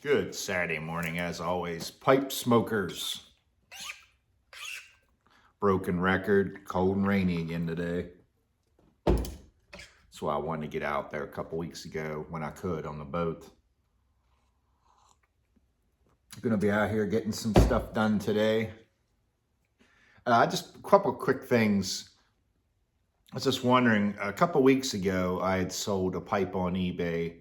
Good Saturday morning, as always. Pipe smokers. Broken record, cold and rainy again today. That's why I wanted to get out there a couple weeks ago when I could on the boat. Gonna be out here getting some stuff done today. Just a couple quick things. I was just wondering, a couple weeks ago, I had sold a pipe on eBay.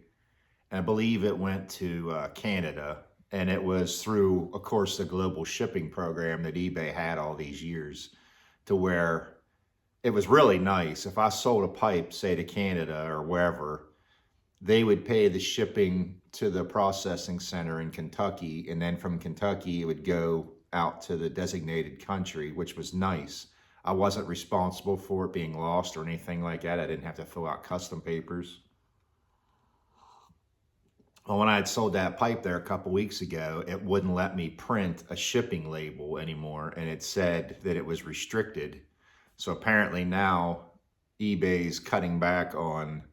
I believe it went to Canada, and it was through, of course, the global shipping program that eBay had all these years, to where it was really nice. If I sold a pipe, say to Canada or wherever, they would pay the shipping to the processing center in Kentucky, and then from Kentucky, it would go out to the designated country, which was nice. I wasn't responsible for it being lost or anything like that. I didn't have to fill out custom papers. Well, when I had sold that pipe there a couple weeks ago, it wouldn't let me print a shipping label anymore, and it said that it was restricted. So apparently now eBay's cutting back on,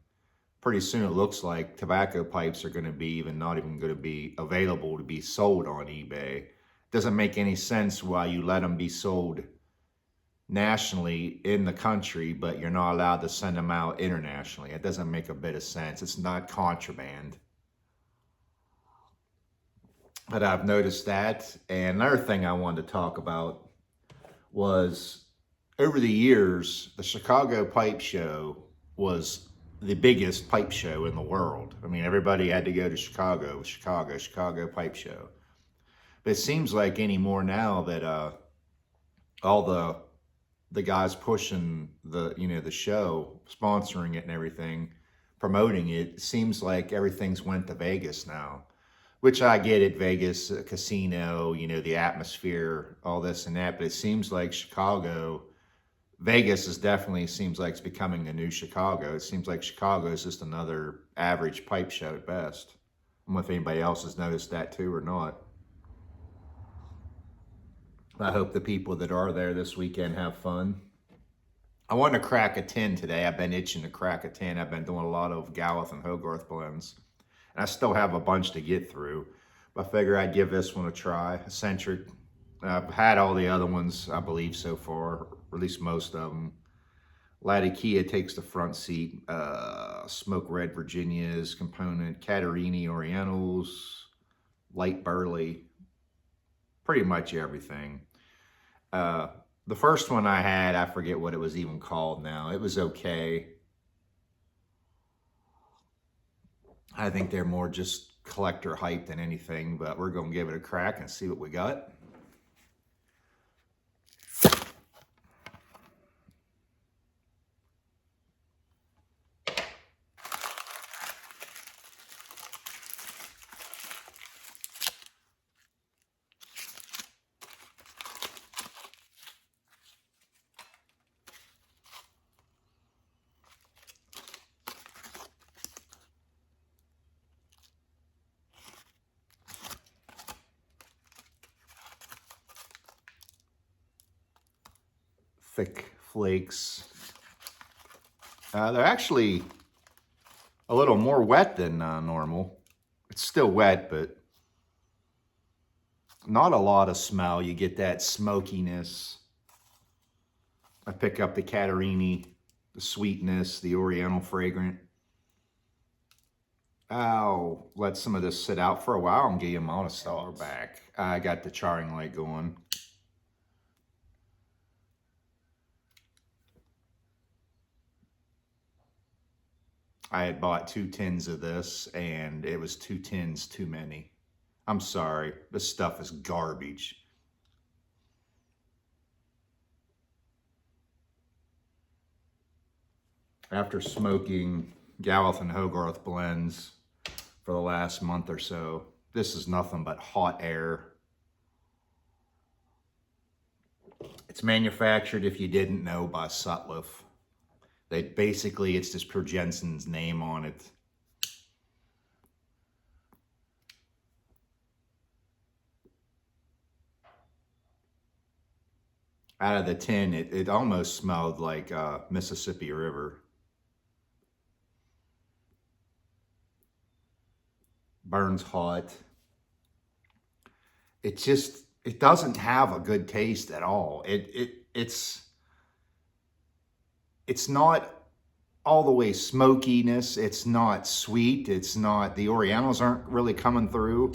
pretty soon it looks like tobacco pipes are going to be not even going to be available to be sold on eBay. Doesn't make any sense why you let them be sold nationally in the country, but you're not allowed to send them out internationally. It doesn't make a bit of sense. It's not contraband. But I've noticed that. And another thing I wanted to talk about was, over the years, the Chicago Pipe Show was the biggest pipe show in the world. I mean, everybody had to go to Chicago Pipe Show. But it seems like anymore now that all the guys pushing the show, sponsoring it and everything, promoting it, seems like everything's went to Vegas now. Which I get it, Vegas, a casino, the atmosphere, all this and that. But it seems like Vegas seems like it's becoming the new Chicago. It seems like Chicago is just another average pipe show at best. I don't know if anybody else has noticed that too or not. I hope the people that are there this weekend have fun. I want to crack a 10 today. I've been itching to crack a 10. I've been doing a lot of Gawith and Hogarth blends. And I still have a bunch to get through. But I figure I'd give this one a try. Eccentric. I've had all the other ones, I believe, so far, or at least most of them. Latakia takes the front seat. Smoke Red Virginia's component. Catarini Orientals. Light Burley. Pretty much everything. The first one I had, I forget what it was even called now. It was okay. I think they're more just collector hype than anything, but we're going to give it a crack and see what we got. Thick flakes. They're actually a little more wet than normal. It's still wet, but not a lot of smell. You get that smokiness. I pick up the Catarini, the sweetness, the Oriental fragrant. I'll let some of this sit out for a while and get them all to start back. I got the charring light going. I had bought 2 tins of this, and it was 2 tins too many. I'm sorry, this stuff is garbage. After smoking Gawith and Hogarth blends for the last month or so, this is nothing but hot air. It's manufactured, if you didn't know, by Sutliff. It's just Per Jensen's name on it. Out of the tin, it almost smelled like Mississippi River. Burns hot. it doesn't have a good taste at all. It's not all the way smokiness. It's not sweet. It's not, the Orientals aren't really coming through.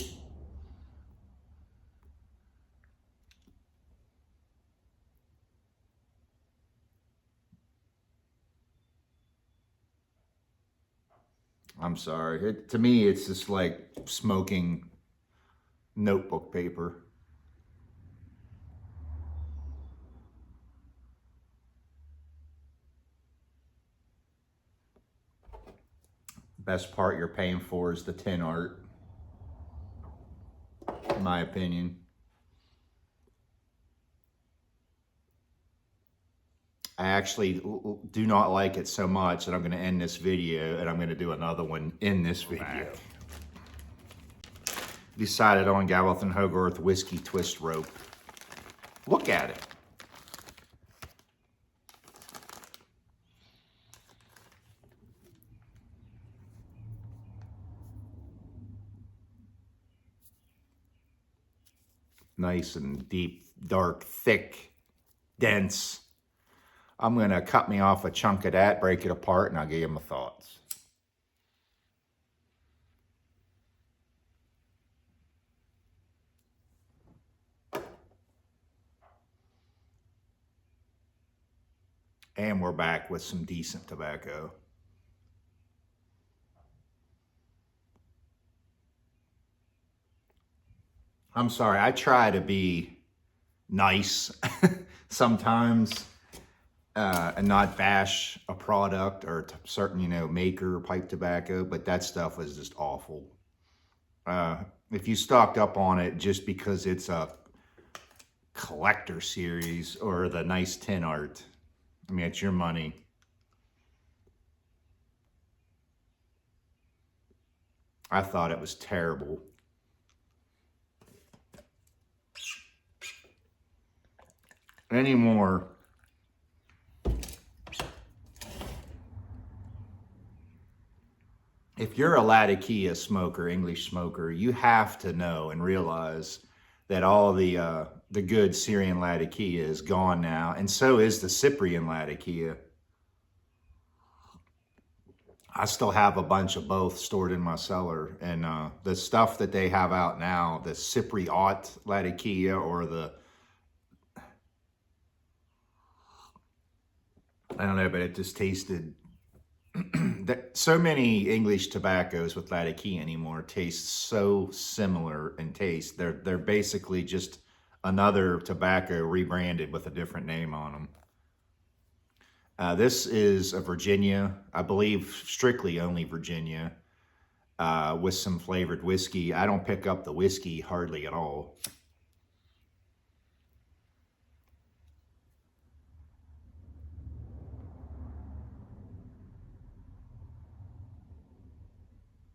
I'm sorry. To me, it's just like smoking notebook paper. Best part you're paying for is the tin art, in my opinion. I actually do not like it so much that I'm going to end this video and I'm going to do another one in this video. Decided on Gawith and Hogarth Whiskey Twist Rope. Look at it. Nice and deep, dark, thick, dense. I'm going to cut me off a chunk of that, break it apart, and I'll give you my thoughts. And we're back with some decent tobacco. I'm sorry, I try to be nice sometimes and not bash a product or a certain, maker pipe tobacco, but that stuff was just awful. If you stocked up on it just because it's a collector series or the nice tin art, I mean, it's your money. I thought it was terrible. Anymore. If you're a Latakia smoker, English smoker, you have to know and realize that all the good Syrian Latakia is gone now, and so is the Cyprian Latakia. I still have a bunch of both stored in my cellar, and the stuff that they have out now, the Cypriot Latakia or the, I don't know, but it just tasted, so many English tobaccos with Latakia anymore taste so similar in taste. They're basically just another tobacco rebranded with a different name on them. This is a Virginia, I believe strictly only Virginia, with some flavored whiskey. I don't pick up the whiskey hardly at all.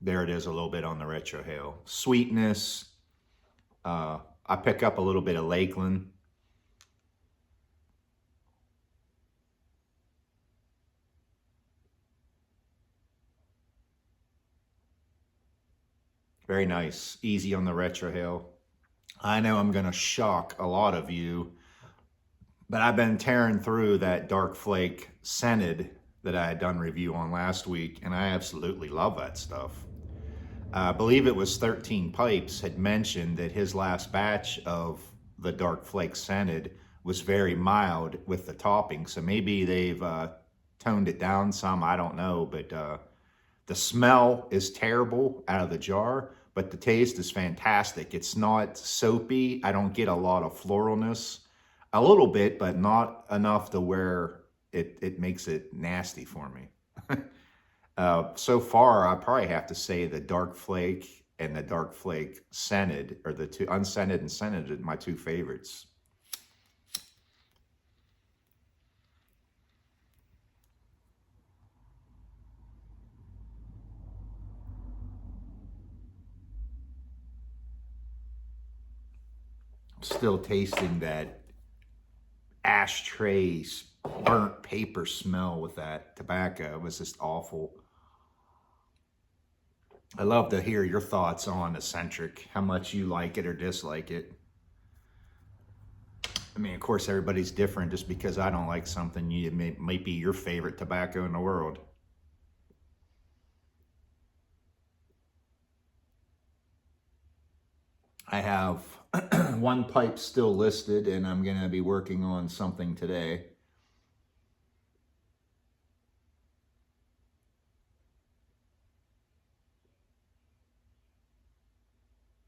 There it is, a little bit on the retrohale. Sweetness. I pick up a little bit of Lakeland. Very nice. Easy on the retrohale. I know I'm going to shock a lot of you, but I've been tearing through that Dark Flake scented that I had done review on last week, and I absolutely love that stuff. I believe it was 13 Pipes had mentioned that his last batch of the Dark Flake scented was very mild with the topping, so maybe they've toned it down some, I don't know, but the smell is terrible out of the jar, but the taste is fantastic. It's not soapy. I don't get a lot of floralness. A little bit, but not enough to where it makes it nasty for me. So far, I probably have to say the Dark Flake and the Dark Flake scented, or the two unscented and scented, are my two favorites. Still tasting that ashtray burnt paper smell with that tobacco. It was just awful. I'd love to hear your thoughts on Eccentric, how much you like it or dislike it. I mean, of course, everybody's different. Just because I don't like something, it might be your favorite tobacco in the world. I have one pipe still listed, and I'm going to be working on something today.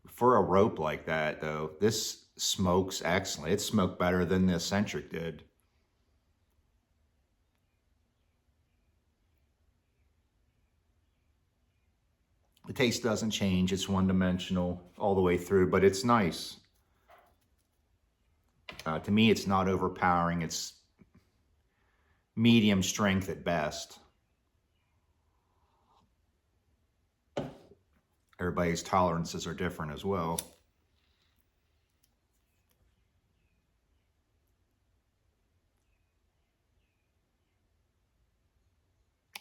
For a rope like that, though, this smokes excellent. It smoked better than the Eccentric did. The taste doesn't change. It's one-dimensional all the way through, but it's nice. To me, it's not overpowering. It's medium strength at best. Everybody's tolerances are different as well.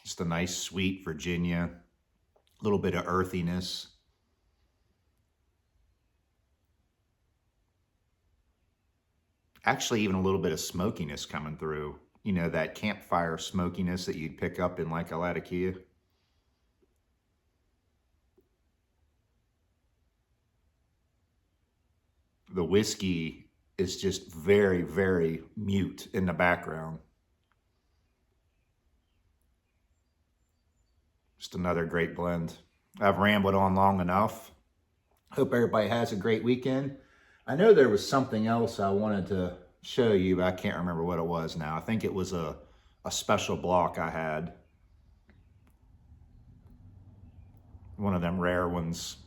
Just a nice, sweet Virginia. A little bit of earthiness. Actually, even a little bit of smokiness coming through. You know, that campfire smokiness that you'd pick up in like a Latakia. The whiskey is just very, very mute in the background. Just another great blend. I've rambled on long enough. Hope everybody has a great weekend. I know there was something else I wanted to show you, but I can't remember what it was now. I think it was a special block I had. One of them rare ones.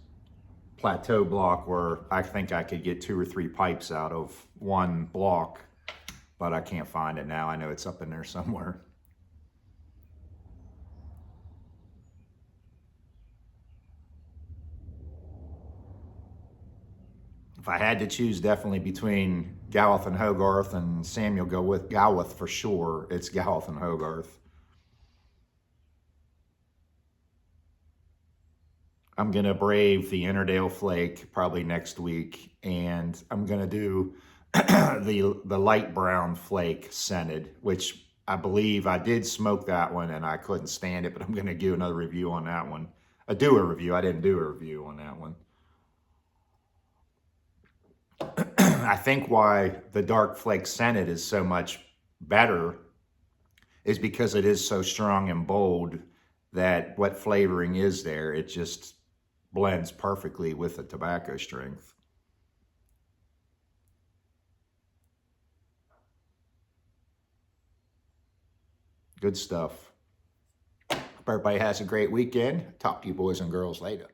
Plateau block where I think I could get 2 or 3 pipes out of one block, but I can't find it now. I know it's up in there somewhere. If I had to choose definitely between Gawith and Hogarth and Samuel, go with Gawith for sure. It's Gawith and Hogarth. I'm going to brave the Innerdale Flake probably next week, and I'm going to do the light brown flake scented, which I believe I did smoke that one and I couldn't stand it, but I'm going to do another review on that one. I didn't do a review on that one. I think why the dark flake scented is so much better is because it is so strong and bold that what flavoring is there, it just blends perfectly with the tobacco strength. Good stuff. Hope everybody has a great weekend. Talk to you boys and girls later.